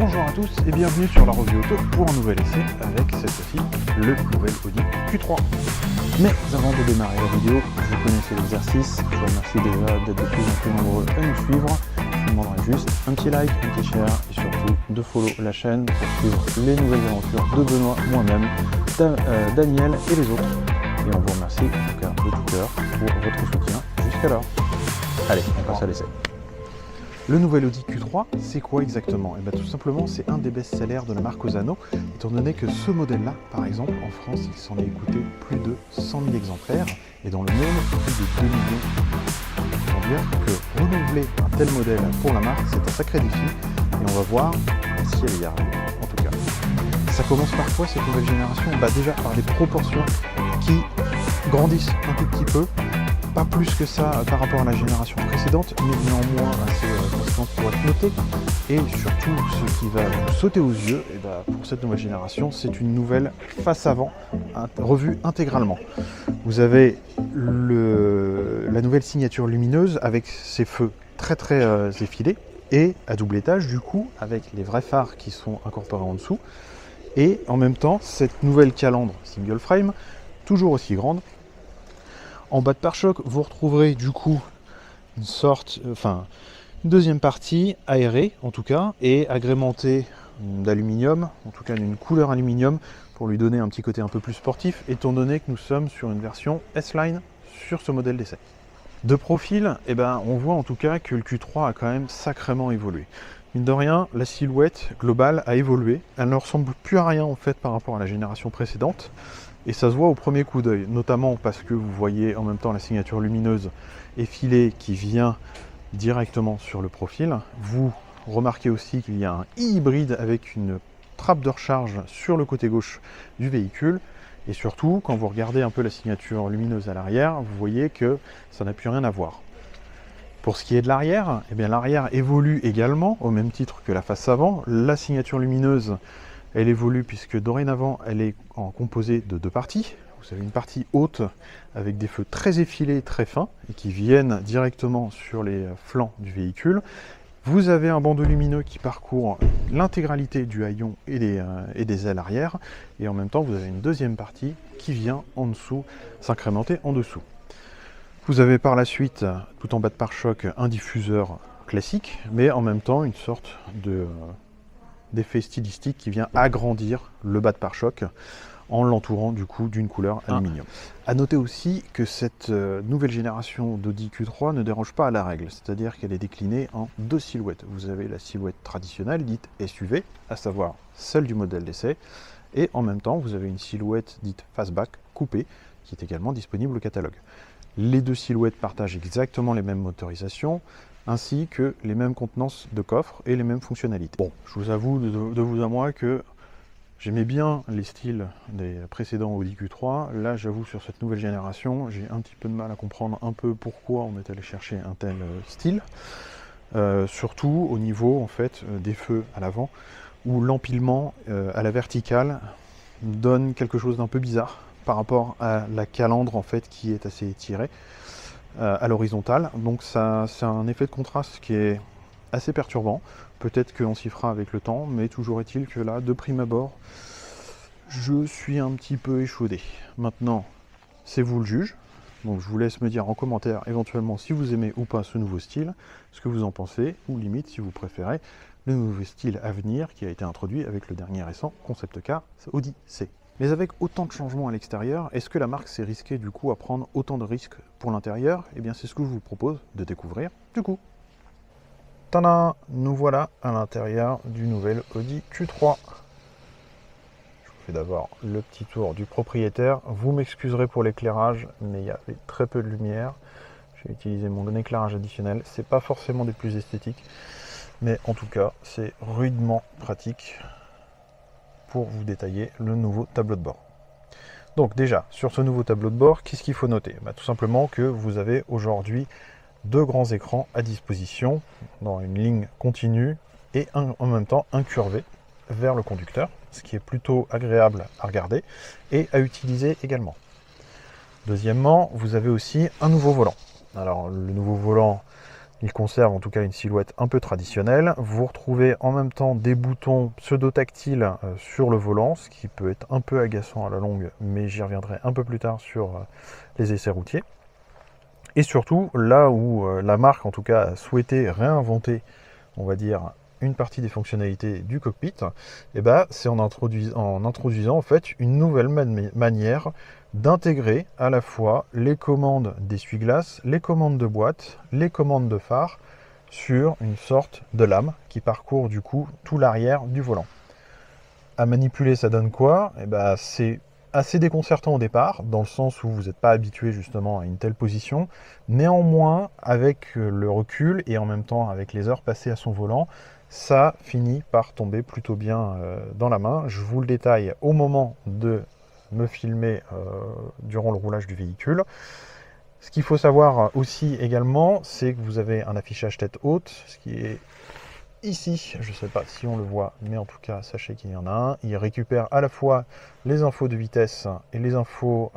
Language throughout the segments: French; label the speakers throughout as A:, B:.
A: Bonjour à tous et bienvenue sur la revue auto pour un nouvel essai avec cette fois-ci le nouvel Audi Q3. Mais avant de démarrer la vidéo, vous connaissez l'exercice, je vous remercie déjà d'être de plus en plus nombreux à nous suivre. Je vous demanderai juste un petit like, un petit share et surtout de follow la chaîne pour suivre les nouvelles aventures de Benoît, moi-même, Daniel et les autres. Et on vous remercie en tout cas de tout cœur pour votre soutien jusqu'alors. Allez, on passe à l'essai. Le nouvel Audi Q3, c'est quoi exactement? Et bien tout simplement, c'est un des best-sellers de la marque Osano, étant donné que ce modèle-là, par exemple, en France, il s'en est écouté plus de 100 000 exemplaires, et dans le monde, plus de 2 millions. Pour dire que renouveler un tel modèle pour la marque, c'est un sacré défi, et on va voir si elle y arrive, en tout cas. Ça commence parfois, cette nouvelle génération, déjà par des proportions qui grandissent un tout petit peu, pas plus que ça par rapport à la génération précédente, mais néanmoins assez constante pour être notée. Et surtout, ce qui va vous sauter aux yeux, et pour cette nouvelle génération, c'est une nouvelle face avant, revue intégralement. Vous avez la nouvelle signature lumineuse avec ses feux très effilés, et à double étage du coup, avec les vrais phares qui sont incorporés en dessous. Et en même temps, cette nouvelle calandre single frame, toujours aussi grande. En bas de pare-choc, vous retrouverez du coup une deuxième partie aérée en tout cas, et agrémentée d'aluminium, en tout cas d'une couleur aluminium, pour lui donner un petit côté un peu plus sportif, étant donné que nous sommes sur une version S-Line sur ce modèle d'essai. De profil, on voit en tout cas que le Q3 a quand même sacrément évolué. Mine de rien, la silhouette globale a évolué, elle ne ressemble plus à rien en fait par rapport à la génération précédente. Et ça se voit au premier coup d'œil, notamment parce que vous voyez en même temps la signature lumineuse effilée qui vient directement sur le profil. Vous remarquez aussi qu'il y a un hybride avec une trappe de recharge sur le côté gauche du véhicule. Et surtout, quand vous regardez un peu la signature lumineuse à l'arrière, vous voyez que ça n'a plus rien à voir. Pour ce qui est de l'arrière, l'arrière évolue également, au même titre que la face avant. La signature lumineuse, elle évolue puisque dorénavant, elle est composée de deux parties. Vous avez une partie haute avec des feux très effilés, très fins, et qui viennent directement sur les flancs du véhicule. Vous avez un bandeau lumineux qui parcourt l'intégralité du haillon et des ailes arrière. Et en même temps, vous avez une deuxième partie qui vient en dessous, s'incrémenter en dessous. Vous avez par la suite, tout en bas de pare-choc, un diffuseur classique, mais en même temps une sorte d'effet stylistique qui vient agrandir le bas de pare-choc en l'entourant du coup d'une couleur aluminium. A noter aussi que cette nouvelle génération d'Audi Q3 ne déroge pas à la règle, c'est-à-dire qu'elle est déclinée en deux silhouettes. Vous avez la silhouette traditionnelle dite SUV, à savoir celle du modèle d'essai, et en même temps vous avez une silhouette dite fastback coupée qui est également disponible au catalogue. Les deux silhouettes partagent exactement les mêmes motorisations, ainsi que les mêmes contenances de coffre et les mêmes fonctionnalités. Bon, je vous avoue de vous à moi que j'aimais bien les styles des précédents Audi Q3. Là, j'avoue, sur cette nouvelle génération, j'ai un petit peu de mal à comprendre un peu pourquoi on est allé chercher un tel style. Surtout au niveau en fait des feux à l'avant, où l'empilement à la verticale donne quelque chose d'un peu bizarre par rapport à la calandre en fait qui est assez étirée à l'horizontale. Donc ça, c'est un effet de contraste qui est assez perturbant. Peut-être qu'on s'y fera avec le temps, mais toujours est-il que là, de prime abord, je suis un petit peu échaudé. Maintenant, c'est vous le juge. Donc je vous laisse me dire en commentaire éventuellement si vous aimez ou pas ce nouveau style, ce que vous en pensez, ou limite si vous préférez le nouveau style à venir qui a été introduit avec le dernier récent concept car Audi C. Mais avec autant de changements à l'extérieur, est-ce que la marque s'est risquée du coup à prendre autant de risques pour l'intérieur? Eh bien c'est ce que je vous propose de découvrir du coup. Tada! Nous voilà à l'intérieur du nouvel Audi Q3. Je vous fais d'abord le petit tour du propriétaire. Vous m'excuserez pour l'éclairage, mais il y avait très peu de lumière. J'ai utilisé mon éclairage additionnel. C'est pas forcément des plus esthétiques, mais en tout cas, c'est rudement pratique pour vous détailler le nouveau tableau de bord. Donc déjà, sur ce nouveau tableau de bord, qu'est-ce qu'il faut noter? Tout simplement que vous avez aujourd'hui deux grands écrans à disposition dans une ligne continue et en même temps incurvé vers le conducteur, ce qui est plutôt agréable à regarder et à utiliser également. Deuxièmement, vous avez aussi un nouveau volant. Alors le nouveau volant, Il conserve en tout cas une silhouette un peu traditionnelle. Vous retrouvez en même temps des boutons pseudo-tactiles sur le volant, ce qui peut être un peu agaçant à la longue, mais j'y reviendrai un peu plus tard sur les essais routiers. Et surtout, là où la marque en tout cas a souhaité réinventer, on va dire, une partie des fonctionnalités du cockpit, et c'est en introduisant en fait une nouvelle manière d'intégrer à la fois les commandes d'essuie-glace, les commandes de boîte, les commandes de phare sur une sorte de lame qui parcourt du coup tout l'arrière du volant. À manipuler, ça donne quoi? C'est assez déconcertant au départ, dans le sens où vous n'êtes pas habitué justement à une telle position. Néanmoins, avec le recul et en même temps avec les heures passées à son volant, ça finit par tomber plutôt bien dans la main. Je vous le détaille au moment de me filmer durant le roulage du véhicule. Ce qu'il faut savoir aussi également, c'est que vous avez un affichage tête haute, ce qui est ici, je ne sais pas si on le voit, mais en tout cas, sachez qu'il y en a un. Il récupère à la fois les infos de vitesse et les infos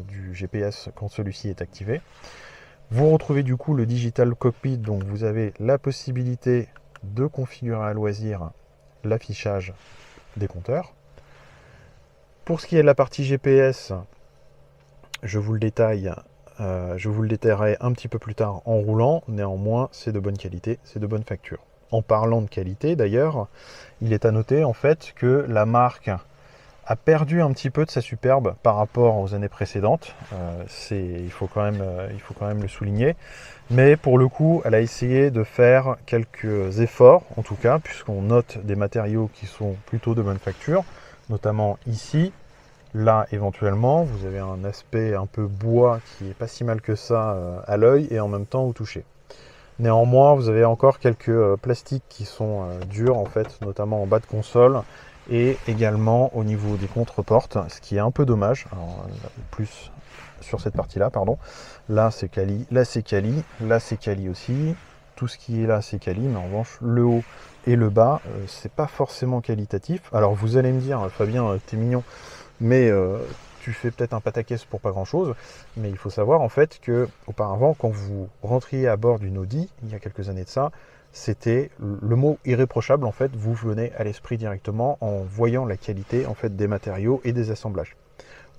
A: du GPS quand celui-ci est activé. Vous retrouvez du coup le Digital Cockpit, donc vous avez la possibilité de configurer à loisir l'affichage des compteurs. Pour ce qui est de la partie GPS, je vous le détaillerai un petit peu plus tard en roulant. Néanmoins, c'est de bonne qualité, c'est de bonne facture. En parlant de qualité d'ailleurs, il est à noter en fait que la marque a perdu un petit peu de sa superbe par rapport aux années précédentes. Il faut quand même le souligner. Mais pour le coup, elle a essayé de faire quelques efforts, en tout cas, puisqu'on note des matériaux qui sont plutôt de bonne facture, notamment ici. Là, éventuellement, vous avez un aspect un peu bois qui est pas si mal que ça à l'œil et en même temps au toucher. Néanmoins, vous avez encore quelques plastiques qui sont durs, en fait, notamment en bas de console et également au niveau des contreportes, ce qui est un peu dommage. Alors, plus sur cette partie-là, pardon. Là, c'est quali, là, c'est quali, là, c'est quali aussi. Tout ce qui est là, c'est quali, mais en revanche, le haut et le bas, c'est pas forcément qualitatif. Alors, vous allez me dire, Fabien, t'es mignon, mais tu fais peut-être un pataquès pour pas grand chose, mais il faut savoir en fait que auparavant, quand vous rentriez à bord d'une Audi, il y a quelques années de ça, c'était le mot irréprochable en fait, vous venez à l'esprit directement en voyant la qualité en fait des matériaux et des assemblages.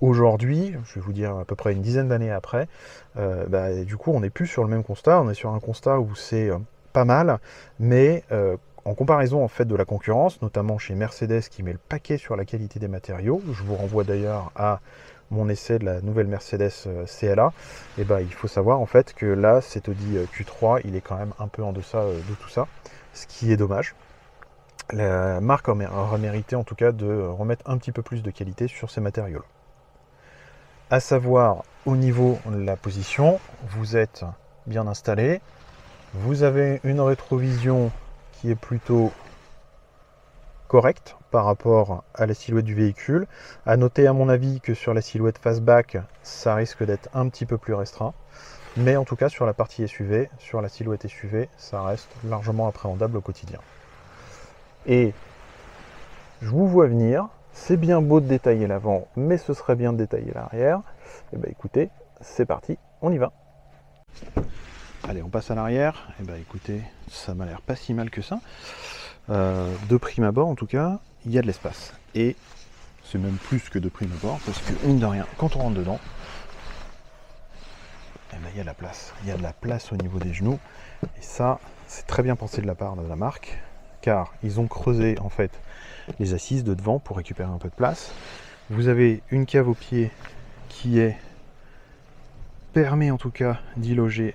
A: Aujourd'hui, je vais vous dire à peu près une dizaine d'années après, du coup on n'est plus sur le même constat, on est sur un constat où c'est pas mal, mais en comparaison en fait de la concurrence, notamment chez Mercedes qui met le paquet sur la qualité des matériaux, je vous renvoie d'ailleurs à mon essai de la nouvelle Mercedes CLA, il faut savoir en fait que là, cet Audi Q3, il est quand même un peu en deçà de tout ça, ce qui est dommage. La marque aurait mérité en tout cas de remettre un petit peu plus de qualité sur ces matériaux-là. À savoir, au niveau de la position, vous êtes bien installé, vous avez une rétrovision qui est plutôt correcte par rapport à la silhouette du véhicule. À noter à mon avis que sur la silhouette fastback, ça risque d'être un petit peu plus restreint. Mais en tout cas sur la partie SUV, sur la silhouette SUV, ça reste largement appréhendable au quotidien. Et je vous vois venir, c'est bien beau de détailler l'avant, mais ce serait bien de détailler l'arrière. Écoutez, c'est parti, on y va. Allez, on passe à l'arrière. Écoutez, ça m'a l'air pas si mal que ça. De prime abord, en tout cas, il y a de l'espace. Et c'est même plus que de prime abord, parce que, mine de rien, quand on rentre dedans, il y a de la place. Il y a de la place au niveau des genoux. Et ça, c'est très bien pensé de la part de la marque, car ils ont creusé, en fait, les assises de devant pour récupérer un peu de place. Vous avez une cave au pied qui permet, en tout cas, d'y loger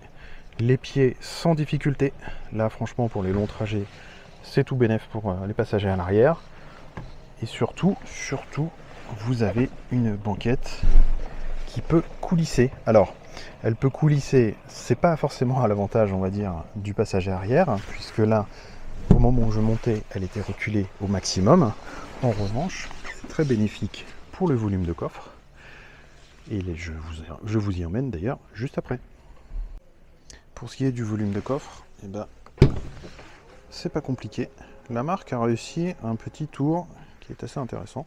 A: les pieds sans difficulté. Là, franchement, pour les longs trajets, c'est tout bénef pour les passagers à l'arrière. Et surtout, vous avez une banquette qui peut coulisser. Alors, elle peut coulisser, c'est pas forcément à l'avantage, on va dire, du passager arrière, puisque là, au moment où je montais, elle était reculée au maximum. En revanche, c'est très bénéfique pour le volume de coffre. Et je vous y emmène d'ailleurs juste après. Pour ce qui est du volume de coffre, c'est pas compliqué. La marque a réussi un petit tour qui est assez intéressant,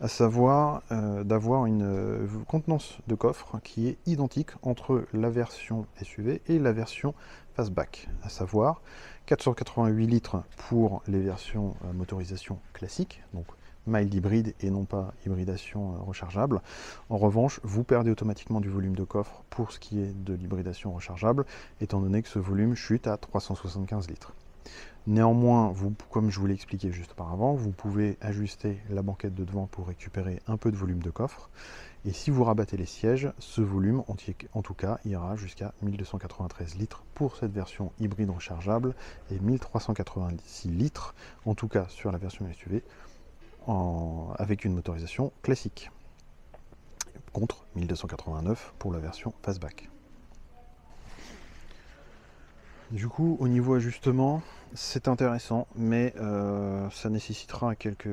A: à savoir d'avoir une contenance de coffre qui est identique entre la version SUV et la version fastback, à savoir 488 litres pour les versions motorisation classique, donc mild hybride et non pas hybridation rechargeable. En revanche, vous perdez automatiquement du volume de coffre pour ce qui est de l'hybridation rechargeable, étant donné que ce volume chute à 375 litres. Néanmoins, comme je vous l'ai expliqué juste auparavant, vous pouvez ajuster la banquette de devant pour récupérer un peu de volume de coffre. Et si vous rabattez les sièges, ce volume, en tout cas, ira jusqu'à 1293 litres pour cette version hybride rechargeable et 1386 litres, en tout cas sur la version SUV, avec une motorisation classique, contre 1289 pour la version fastback. Du coup, au niveau ajustement, c'est intéressant, mais ça nécessitera quelques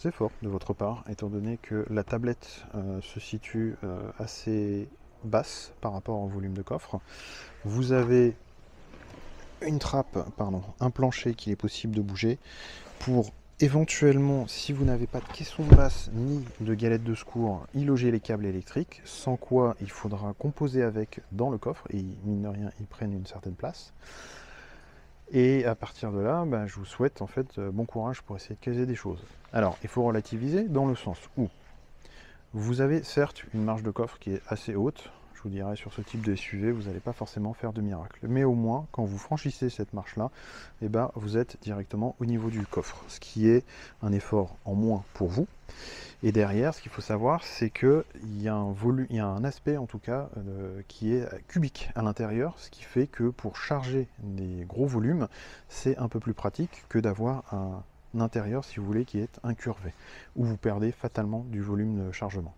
A: efforts de votre part, étant donné que la tablette se situe assez basse par rapport au volume de coffre. Vous avez une trappe, un plancher qu'il est possible de bouger pour éventuellement, si vous n'avez pas de caisson basse ni de galette de secours, y loger les câbles électriques, sans quoi il faudra composer avec dans le coffre, et mine de rien, ils prennent une certaine place. Et à partir de là, je vous souhaite en fait bon courage pour essayer de caser des choses. Alors, il faut relativiser dans le sens où vous avez certes une marge de coffre qui est assez haute. Je vous dirais, sur ce type de SUV, vous n'allez pas forcément faire de miracle. Mais au moins, quand vous franchissez cette marche-là, vous êtes directement au niveau du coffre, ce qui est un effort en moins pour vous. Et derrière, ce qu'il faut savoir, c'est qu'il y a un aspect, en tout cas, qui est cubique à l'intérieur, ce qui fait que pour charger des gros volumes, c'est un peu plus pratique que d'avoir un intérieur, si vous voulez, qui est incurvé, où vous perdez fatalement du volume de chargement.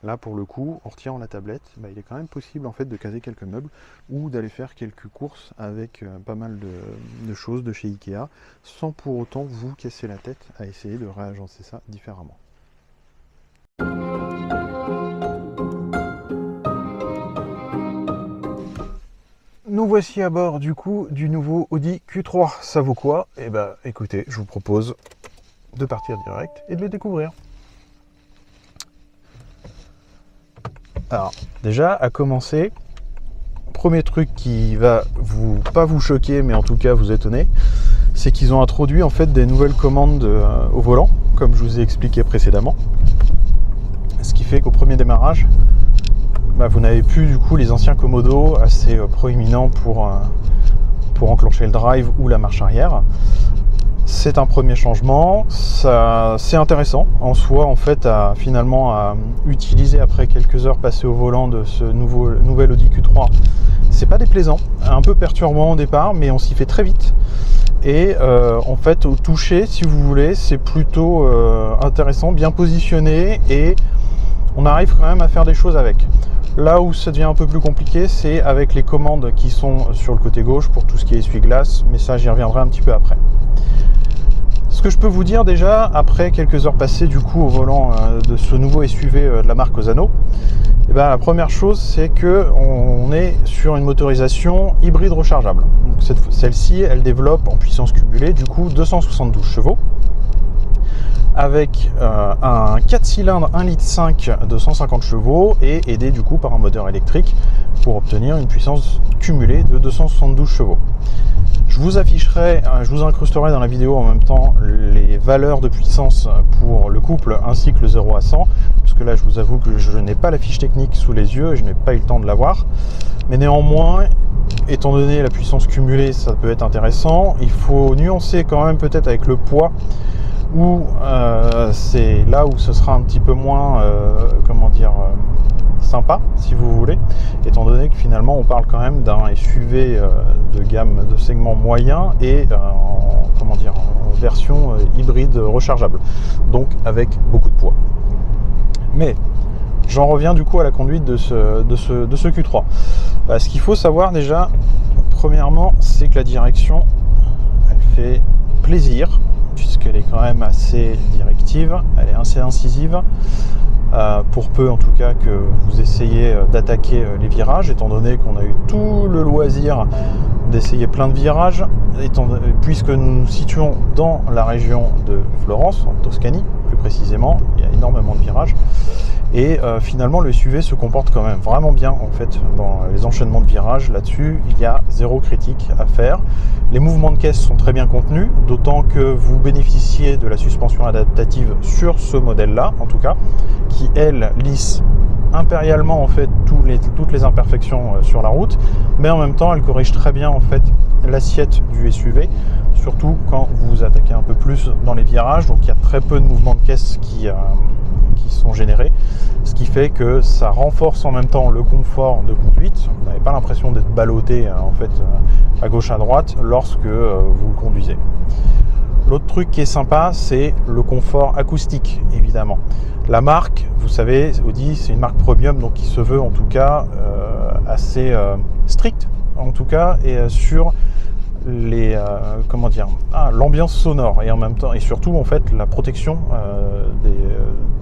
A: Là, pour le coup, en retirant la tablette, il est quand même possible en fait de caser quelques meubles ou d'aller faire quelques courses avec pas mal de choses de chez Ikea, sans pour autant vous casser la tête à essayer de réagencer ça différemment. Nous voici à bord du coup du nouveau Audi Q3. Ça vaut quoi? Écoutez, je vous propose de partir direct et de le découvrir. Alors, déjà, à commencer, premier truc qui va pas vous choquer, mais en tout cas vous étonner, c'est qu'ils ont introduit en fait des nouvelles commandes au volant, comme je vous ai expliqué précédemment. Ce qui fait qu'au premier démarrage, vous n'avez plus du coup les anciens commodos assez proéminents pour enclencher le drive ou la marche arrière. C'est un premier changement, c'est intéressant en soi en fait à utiliser après quelques heures passées au volant de ce nouvel Audi Q3. C'est pas déplaisant, un peu perturbant au départ, mais on s'y fait très vite. Et en fait au toucher, si vous voulez, c'est plutôt intéressant, bien positionné et on arrive quand même à faire des choses avec. Là où ça devient un peu plus compliqué, c'est avec les commandes qui sont sur le côté gauche pour tout ce qui est essuie-glace, mais ça j'y reviendrai un petit peu après. Ce que je peux vous dire déjà, après quelques heures passées du coup au volant de ce nouveau SUV de la marque Ozano, la première chose c'est qu'on est sur une motorisation hybride rechargeable. Celle-ci, elle développe en puissance cumulée du coup 272 chevaux, avec un 4 cylindres 1,5 litre de 150 chevaux et aidé du coup par un moteur électrique pour obtenir une puissance cumulée de 272 chevaux. Je vous afficherai, je vous incrusterai dans la vidéo en même temps les valeurs de puissance pour le couple ainsi que le 0 à 100, parce que là je vous avoue que je n'ai pas la fiche technique sous les yeux et je n'ai pas eu le temps de la voir. Mais néanmoins, étant donné la puissance cumulée, ça peut être intéressant. Il faut nuancer quand même peut-être avec le poids, où c'est là où ce sera un petit peu moins, sympa, si vous voulez, étant donné que finalement on parle quand même d'un SUV de gamme de segment moyen et en version hybride rechargeable, donc avec beaucoup de poids. Mais j'en reviens du coup à la conduite de ce Q3. Ce qu'il faut savoir déjà, premièrement, c'est que la direction, elle fait plaisir, puisque qu'elle est quand même assez directive, elle est assez incisive, pour peu en tout cas que vous essayez d'attaquer les virages, étant donné qu'on a eu tout le loisir d'essayer plein de virages, puisque nous nous situons dans la région de Florence, en Toscanie plus précisément, il y a énormément de virages. Et finalement, le SUV se comporte quand même vraiment bien en fait dans les enchaînements de virages. Là-dessus, il y a zéro critique à faire. Les mouvements de caisse sont très bien contenus, d'autant que vous bénéficiez de la suspension adaptative sur ce modèle-là, en tout cas, qui elle lisse impérialement en fait toutes les imperfections sur la route, mais en même temps, elle corrige très bien en fait l'assiette du SUV, surtout quand vous vous attaquez un peu plus dans les virages. Donc il y a très peu de mouvements de caisse qui sont générés, ce qui fait que ça renforce en même temps le confort de conduite. Vous n'avez pas l'impression d'être ballotté en fait à gauche à droite lorsque vous le conduisez. L'autre truc qui est sympa, c'est le confort acoustique, évidemment. La marque, vous savez, Audi, c'est une marque premium, donc qui se veut en tout cas assez stricte, en tout cas, et sur les l'ambiance sonore et en même temps et surtout en fait la protection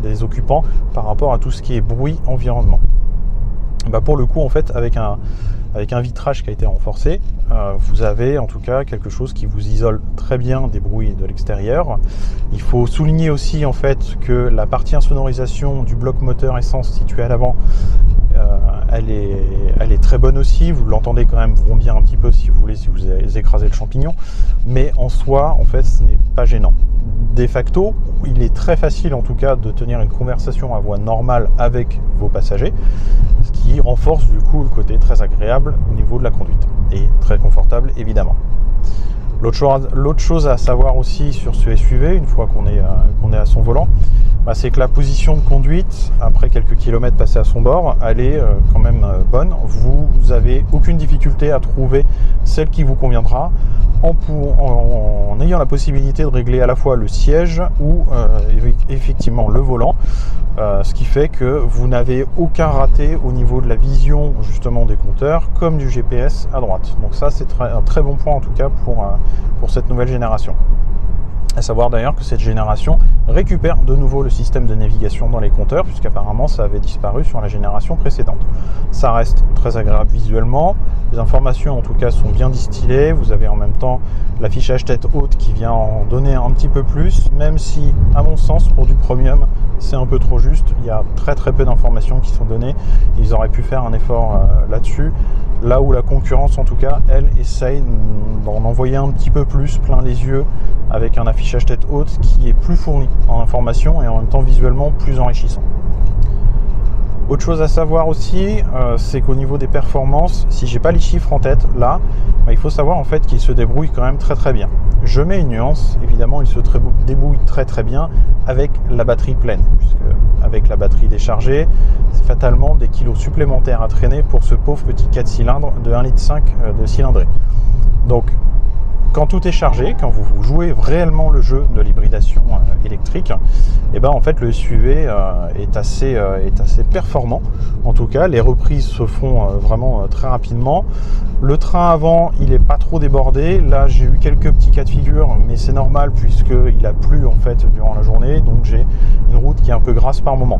A: des occupants par rapport à tout ce qui est bruit environnement. Pour le coup en fait avec un vitrage qui a été renforcé, vous avez en tout cas quelque chose qui vous isole très bien des bruits de l'extérieur. Il faut souligner aussi en fait que la partie insonorisation du bloc moteur essence situé à l'avant, elle est très bonne aussi. Vous l'entendez quand même vrombir un petit peu si vous voulez, si vous écrasez le champignon, mais en soi en fait ce n'est pas gênant. De facto, il est très facile en tout cas de tenir une conversation à voix normale avec vos passagers, ce qui renforce du coup le côté très agréable au niveau de la conduite et très confortable évidemment. L'autre chose à savoir aussi sur ce SUV, une fois qu'on est à son volant, c'est que la position de conduite, après quelques kilomètres passés à son bord, elle est quand même bonne. Vous n'avez aucune difficulté à trouver celle qui vous conviendra en ayant la possibilité de régler à la fois le siège ou effectivement le volant, ce qui fait que vous n'avez aucun raté au niveau de la vision justement des compteurs comme du GPS à droite. Donc ça c'est un très bon point en tout cas pour cette nouvelle génération. À savoir d'ailleurs que cette génération récupère de nouveau le système de navigation dans les compteurs, puisqu'apparemment ça avait disparu sur la génération précédente. Ça reste très agréable visuellement, les informations en tout cas sont bien distillées, vous avez en même temps l'affichage tête haute qui vient en donner un petit peu plus, même si à mon sens pour du premium c'est un peu trop juste, il y a très peu d'informations qui sont données, ils auraient pu faire un effort là-dessus, là où la concurrence en tout cas elle essaye d'en envoyer un petit peu plus plein les yeux avec un affichage tête haute qui est plus fourni en informations et en même temps visuellement plus enrichissant. Autre chose à savoir aussi, c'est qu'au niveau des performances, si j'ai pas les chiffres en tête là, il faut savoir en fait qu'il se débrouille quand même très bien. Je mets une nuance, évidemment il se débrouille très bien avec la batterie pleine, puisque avec la batterie déchargée, c'est fatalement des kilos supplémentaires à traîner pour ce pauvre petit 4 cylindres de 1,5 litre de cylindrée. Donc quand tout est chargé, quand vous jouez réellement le jeu de l'hybridation électrique, et en fait le SUV est assez performant. En tout cas, les reprises se font vraiment très rapidement. Le train avant, il n'est pas trop débordé. Là, j'ai eu quelques petits cas de figure, mais c'est normal puisqu'il a plu en fait durant la journée, donc j'ai une route qui est un peu grasse par moment.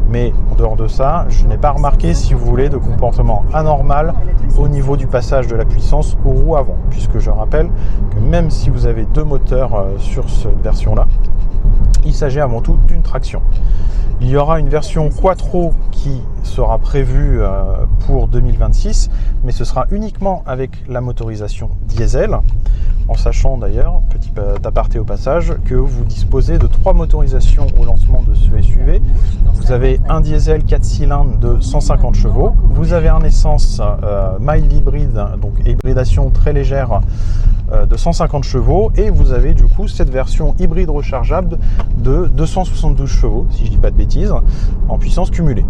A: Mais en dehors de ça, je n'ai pas remarqué, si vous voulez, de comportement anormal au niveau du passage de la puissance aux roues avant, puisque je rappelle que même si vous avez deux moteurs sur cette version-là, il s'agit avant tout d'une traction. Il y aura une version Quattro qui sera prévue pour 2026, mais ce sera uniquement avec la motorisation diesel, en sachant d'ailleurs, petit aparté au passage, que vous disposez de 3 motorisations au lancement de ce SUV. Vous avez un diesel 4 cylindres de 150 chevaux, vous avez un essence mild hybride, donc hybridation très légère de 150 chevaux, et vous avez du coup cette version hybride rechargeable de 272 chevaux, si je dis pas de bêtises, en puissance cumulée.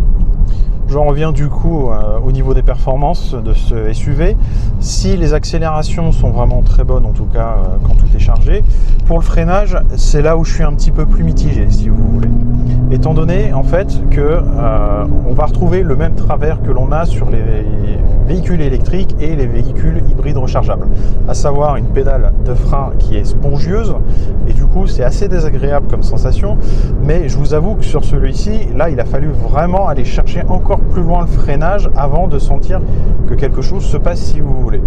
A: J'en reviens du coup au niveau des performances de ce SUV. Si les accélérations sont vraiment très bonnes, en tout cas quand tout est chargé, pour le freinage, c'est là où je suis un petit peu plus mitigé, si vous voulez. Étant donné en fait que on va retrouver le même travers que l'on a sur les véhicules électriques et les véhicules hybrides rechargeables, à savoir une pédale de frein qui est spongieuse, et du coup c'est assez désagréable comme sensation. Mais je vous avoue que sur celui-ci, là il a fallu vraiment aller chercher encore plus loin le freinage avant de sentir que quelque chose se passe, si vous voulez.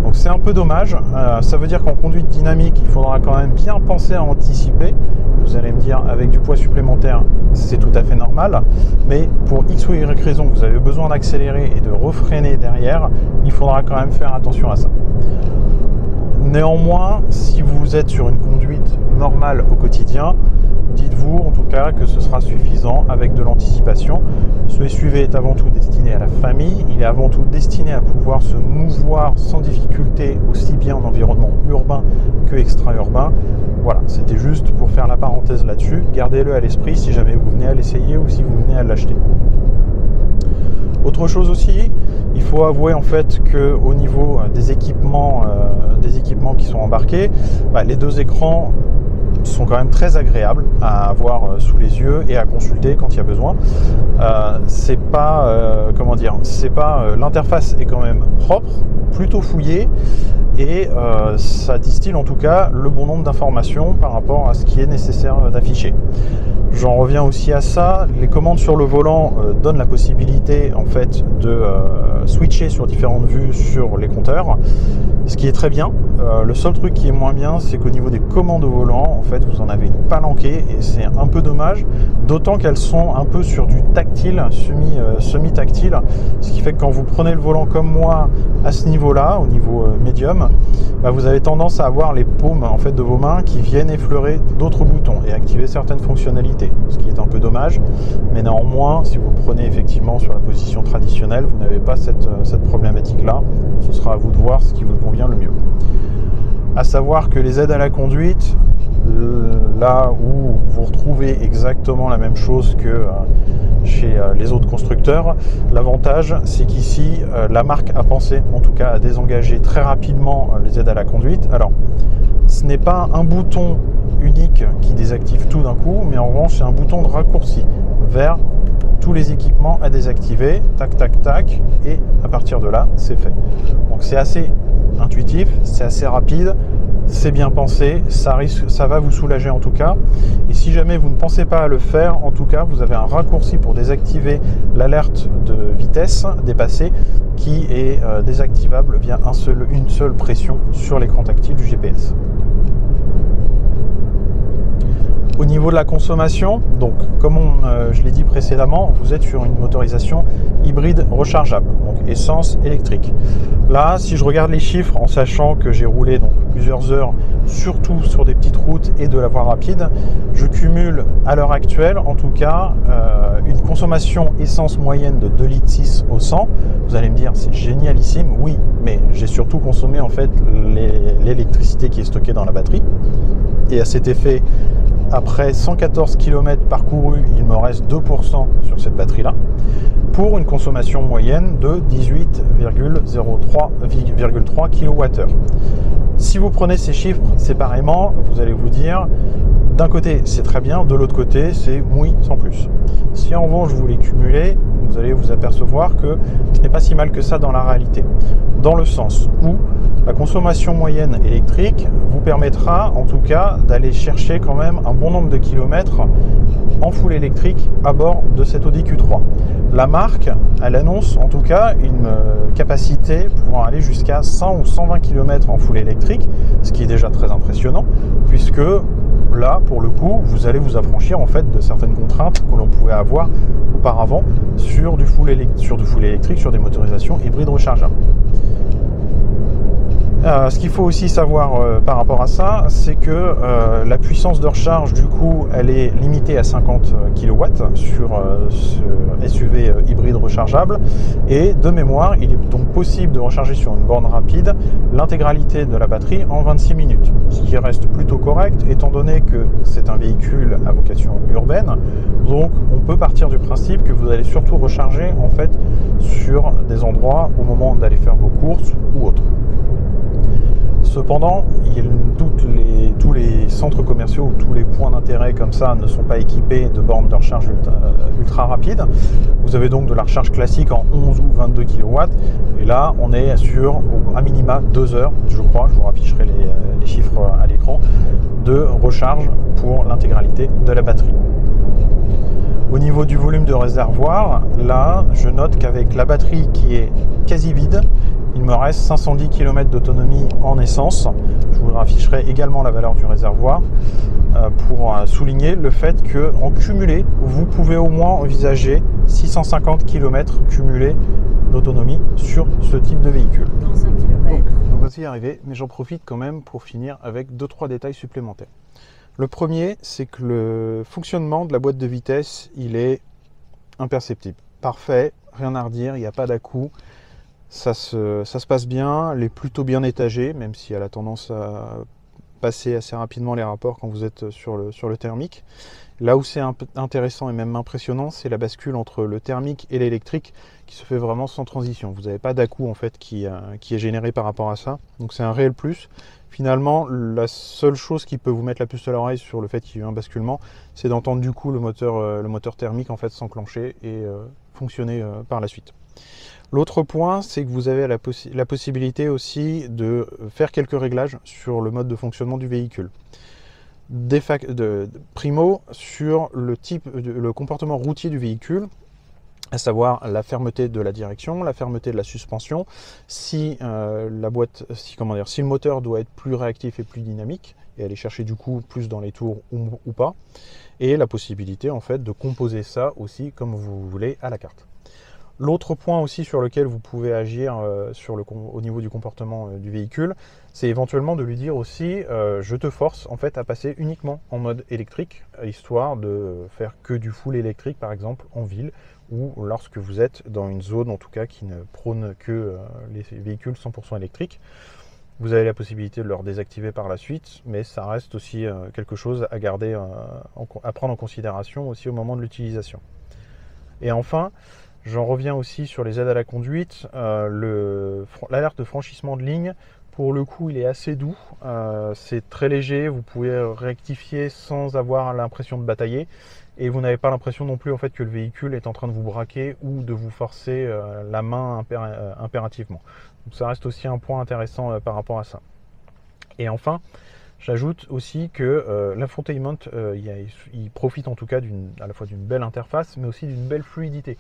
A: Donc c'est un peu dommage. Ça veut dire qu'en conduite dynamique, il faudra quand même bien penser à anticiper. Vous allez me dire, avec du poids supplémentaire, c'est tout à fait normal. Mais pour X ou Y raison, vous avez besoin d'accélérer et de refreiner derrière, il faudra quand même faire attention à ça. Néanmoins, si vous êtes sur une conduite normale au quotidien, dites-vous en tout cas que ce sera suffisant avec de l'anticipation. Ce SUV est avant tout destiné à la famille, il est avant tout destiné à pouvoir se mouvoir sans difficulté aussi bien en environnement urbain que extra-urbain. Voilà, c'était juste pour faire la parenthèse là-dessus. Gardez-le à l'esprit si jamais vous venez à l'essayer ou si vous venez à l'acheter. Autre chose aussi, il faut avouer en fait qu'au niveau des équipements qui sont embarqués, les deux écrans sont quand même très agréables à avoir sous les yeux et à consulter quand il y a besoin. C'est pas l'interface est quand même propre, plutôt fouillée, et ça distille en tout cas le bon nombre d'informations par rapport à ce qui est nécessaire d'afficher. J'en reviens aussi à ça, les commandes sur le volant donnent la possibilité en fait de switcher sur différentes vues sur les compteurs, ce qui est très bien. Le seul truc qui est moins bien, c'est qu'au niveau des commandes au volant, en fait, vous en avez une palanquée et c'est un peu dommage, d'autant qu'elles sont un peu sur du tactile, semi-tactile, ce qui fait que quand vous prenez le volant comme moi à ce niveau-là, au niveau médium, vous avez tendance à avoir les paumes en fait de vos mains qui viennent effleurer d'autres boutons et activer certaines fonctionnalités, ce qui est un peu dommage. Mais néanmoins, si vous le prenez effectivement sur la position traditionnelle, vous n'avez pas cette problématique-là. Ce sera à vous de voir ce qui vous convient le mieux. À savoir que les aides à la conduite, là où vous retrouvez exactement la même chose que chez les autres constructeurs, l'avantage c'est qu'ici la marque a pensé en tout cas à désengager très rapidement les aides à la conduite. Alors ce n'est pas un bouton unique qui désactive tout d'un coup, mais en revanche c'est un bouton de raccourci vers tous les équipements à désactiver, tac tac tac, et à partir de là c'est fait. Donc c'est assez intuitif, c'est assez rapide, c'est bien pensé, ça va vous soulager en tout cas. Et si jamais vous ne pensez pas à le faire, en tout cas vous avez un raccourci pour désactiver l'alerte de vitesse dépassée qui est désactivable via une seule pression sur l'écran tactile du GPS. Au niveau de la consommation, donc comme je l'ai dit précédemment, vous êtes sur une motorisation hybride rechargeable, donc essence électrique. Là, si je regarde les chiffres en sachant que j'ai roulé donc plusieurs heures, surtout sur des petites routes et de la voie rapide, je cumule à l'heure actuelle, en tout cas, une consommation essence moyenne de 2,6 litres au 100. Vous allez me dire, c'est génialissime, oui, mais j'ai surtout consommé en fait l'électricité qui est stockée dans la batterie. Et à cet effet, après 114 km parcourus, il me reste 2% sur cette batterie-là, pour une consommation moyenne de 18,03 kWh. Si vous prenez ces chiffres séparément, vous allez vous dire, d'un côté c'est très bien, de l'autre côté c'est oui sans plus. Si en revanche vous les cumulez, vous allez vous apercevoir que ce n'est pas si mal que ça dans la réalité. Dans le sens où la consommation moyenne électrique vous permettra en tout cas d'aller chercher quand même un bon nombre de kilomètres en full électrique à bord de cette Audi Q3. La marque, elle annonce en tout cas une capacité pouvant aller jusqu'à 100 ou 120 km en full électrique, ce qui est déjà très impressionnant, puisque là, pour le coup, vous allez vous affranchir en fait de certaines contraintes que l'on pouvait avoir auparavant sur du full électrique, sur des motorisations hybrides rechargeables. Ce qu'il faut aussi savoir par rapport à ça, c'est que la puissance de recharge, du coup, elle est limitée à 50 kW sur ce SUV hybride rechargeable. Et de mémoire, il est donc possible de recharger sur une borne rapide l'intégralité de la batterie en 26 minutes. Ce qui reste plutôt correct, étant donné que c'est un véhicule à vocation urbaine. Donc, on peut partir du principe que vous allez surtout recharger en fait sur des endroits au moment d'aller faire vos courses ou autres. Cependant, tous les centres commerciaux ou tous les points d'intérêt comme ça ne sont pas équipés de bornes de recharge ultra rapides. Vous avez donc de la recharge classique en 11 ou 22 kW. Et là, on est sur à minima 2 heures, je crois, je vous afficherai les chiffres à l'écran, de recharge pour l'intégralité de la batterie. Au niveau du volume de réservoir, là, je note qu'avec la batterie qui est quasi vide, il me reste 510 km d'autonomie en essence. Je vous afficherai également la valeur du réservoir pour souligner le fait qu'en cumulé, vous pouvez au moins envisager 650 km cumulés d'autonomie sur ce type de véhicule.
B: Dans 1 km.
A: On va y arriver, mais j'en profite quand même pour finir avec 2-3 détails supplémentaires. Le premier, c'est que le fonctionnement de la boîte de vitesse, il est imperceptible. Parfait, rien à redire, il n'y a pas d'à-coup. Ça se passe bien, elle est plutôt bien étagée, même si elle a tendance à passer assez rapidement les rapports quand vous êtes sur le thermique. Là où c'est intéressant et même impressionnant, c'est la bascule entre le thermique et l'électrique qui se fait vraiment sans transition. Vous n'avez pas d'à-coup en fait qui est généré par rapport à ça, donc c'est un réel plus. Finalement, la seule chose qui peut vous mettre la puce à l'oreille sur le fait qu'il y ait eu un basculement, c'est d'entendre du coup le moteur thermique en fait s'enclencher et fonctionner par la suite. L'autre point, c'est que vous avez la possibilité aussi de faire quelques réglages sur le mode de fonctionnement du véhicule. Primo, sur le comportement routier du véhicule, à savoir la fermeté de la direction, la fermeté de la suspension, si le moteur doit être plus réactif et plus dynamique, et aller chercher du coup plus dans les tours ou pas, et la possibilité en fait de composer ça aussi comme vous voulez à la carte. L'autre point aussi sur lequel vous pouvez agir au niveau du comportement du véhicule, c'est éventuellement de lui dire aussi je te force en fait à passer uniquement en mode électrique, histoire de faire que du full électrique par exemple en ville ou lorsque vous êtes dans une zone en tout cas qui ne prône que les véhicules 100% électriques. Vous avez la possibilité de leur désactiver par la suite, mais ça reste aussi quelque chose à garder, à prendre en considération aussi au moment de l'utilisation. Et enfin, j'en reviens aussi sur les aides à la conduite. L'alerte de franchissement de ligne, pour le coup, il est assez doux. C'est très léger. Vous pouvez rectifier sans avoir l'impression de batailler. Et vous n'avez pas l'impression non plus en fait, que le véhicule est en train de vous braquer ou de vous forcer la main impérativement. Donc ça reste aussi un point intéressant par rapport à ça. Et enfin, j'ajoute aussi que l'infotainment, il profite en tout cas à la fois d'une belle interface, mais aussi d'une belle fluidité.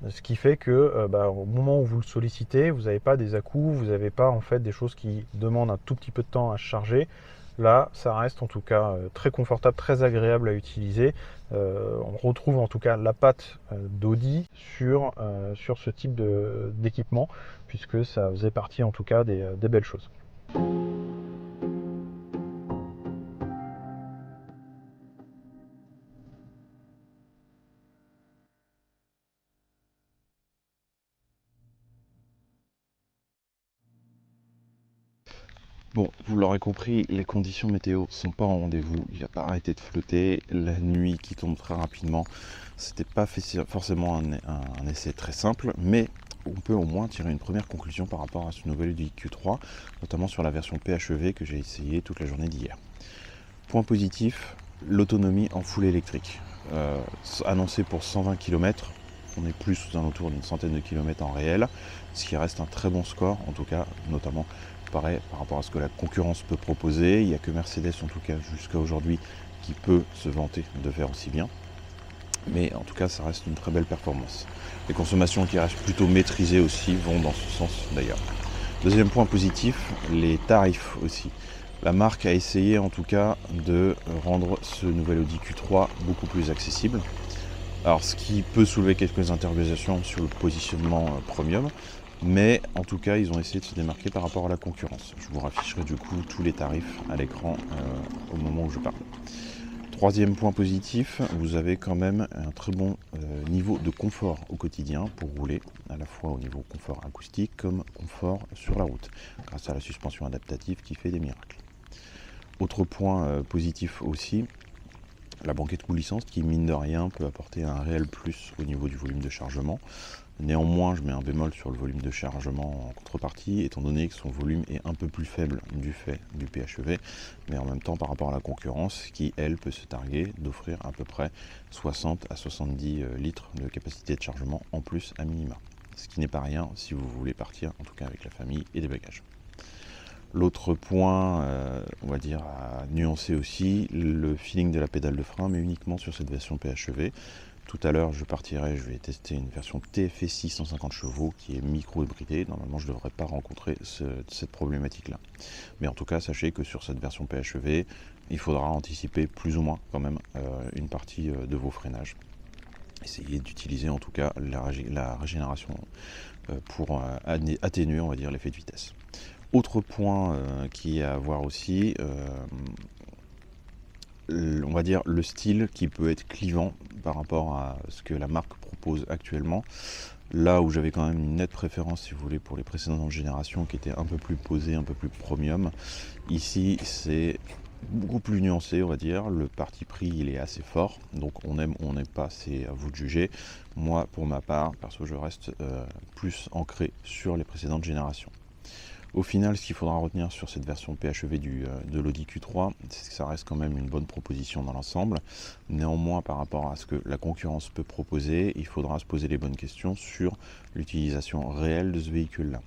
A: Ce qui fait que au moment où vous le sollicitez, vous n'avez pas des à-coups, vous n'avez pas en fait des choses qui demandent un tout petit peu de temps à charger. Là, ça reste en tout cas très confortable, très agréable à utiliser. On retrouve en tout cas la patte d'Audi sur ce type d'équipement, puisque ça faisait partie en tout cas des belles choses.
C: Bon, vous l'aurez compris, les conditions météo sont pas en rendez-vous, il n'a pas arrêté de flotter, la nuit qui tombe très rapidement, c'était pas forcément un essai très simple, mais on peut au moins tirer une première conclusion par rapport à ce nouvel Audi Q3, notamment sur la version PHEV que j'ai essayé toute la journée d'hier. Point positif, l'autonomie en full électrique, annoncée pour 120 km, on est plus aux alentours d'une centaine de kilomètres en réel, ce qui reste un très bon score, en tout cas, notamment par rapport à ce que la concurrence peut proposer. Il n'y a que Mercedes, en tout cas jusqu'à aujourd'hui, qui peut se vanter de faire aussi bien. Mais en tout cas, ça reste une très belle performance. Les consommations qui restent plutôt maîtrisées aussi vont dans ce sens d'ailleurs. Deuxième point positif, les tarifs aussi. La marque a essayé en tout cas de rendre ce nouvel Audi Q3 beaucoup plus accessible. Alors ce qui peut soulever quelques interrogations sur le positionnement premium, Mais en tout cas, ils ont essayé de se démarquer par rapport à la concurrence. Je vous rafficherai du coup tous les tarifs à l'écran au moment où je parle. Troisième point positif, vous avez quand même un très bon niveau de confort au quotidien pour rouler, à la fois au niveau confort acoustique comme confort sur la route, grâce à la suspension adaptative qui fait des miracles. Autre point positif aussi, la banquette coulissante qui, mine de rien, peut apporter un réel plus au niveau du volume de chargement. Néanmoins, je mets un bémol sur le volume de chargement en contrepartie, étant donné que son volume est un peu plus faible du fait du PHEV, mais en même temps par rapport à la concurrence qui, elle, peut se targuer d'offrir à peu près 60 à 70 litres de capacité de chargement en plus à minima. Ce qui n'est pas rien si vous voulez partir, en tout cas avec la famille et des bagages. L'autre point, on va dire, à nuancer aussi, le feeling de la pédale de frein, mais uniquement sur cette version PHEV. Tout à l'heure, je vais tester une version TFSI 150 chevaux qui est micro-hybridée. Normalement, je ne devrais pas rencontrer cette problématique-là. Mais en tout cas, sachez que sur cette version PHEV, il faudra anticiper plus ou moins quand même une partie de vos freinages. Essayez d'utiliser en tout cas la régénération pour atténuer, on va dire, l'effet de vitesse. Autre point qui est à voir aussi, on va dire le style qui peut être clivant par rapport à ce que la marque propose actuellement. Là où j'avais quand même une nette préférence, si vous voulez, pour les précédentes générations qui étaient un peu plus posées, un peu plus premium. Ici, c'est beaucoup plus nuancé, on va dire. Le parti pris, il est assez fort. Donc on aime ou on n'aime pas, c'est à vous de juger. Moi, pour ma part, perso, je reste plus ancré sur les précédentes générations. Au final, ce qu'il faudra retenir sur cette version PHEV de l'Audi Q3, c'est que ça reste quand même une bonne proposition dans l'ensemble. Néanmoins, par rapport à ce que la concurrence peut proposer, il faudra se poser les bonnes questions sur l'utilisation réelle de ce véhicule-là.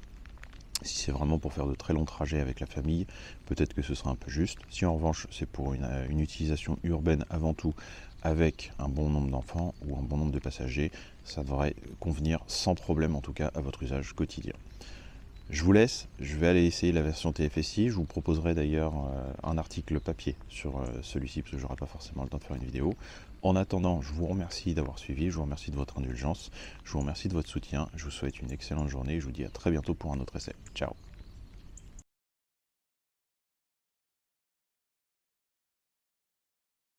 C: Si c'est vraiment pour faire de très longs trajets avec la famille, peut-être que ce sera un peu juste. Si en revanche, c'est pour une utilisation urbaine avant tout, avec un bon nombre d'enfants ou un bon nombre de passagers, ça devrait convenir sans problème, en tout cas, à votre usage quotidien. Je vous laisse, je vais aller essayer la version TFSI, je vous proposerai d'ailleurs un article papier sur celui-ci parce que je n'aurai pas forcément le temps de faire une vidéo. En attendant, je vous remercie d'avoir suivi, je vous remercie de votre indulgence, je vous remercie de votre soutien, je vous souhaite une excellente journée et je vous dis à très bientôt pour un autre essai. Ciao.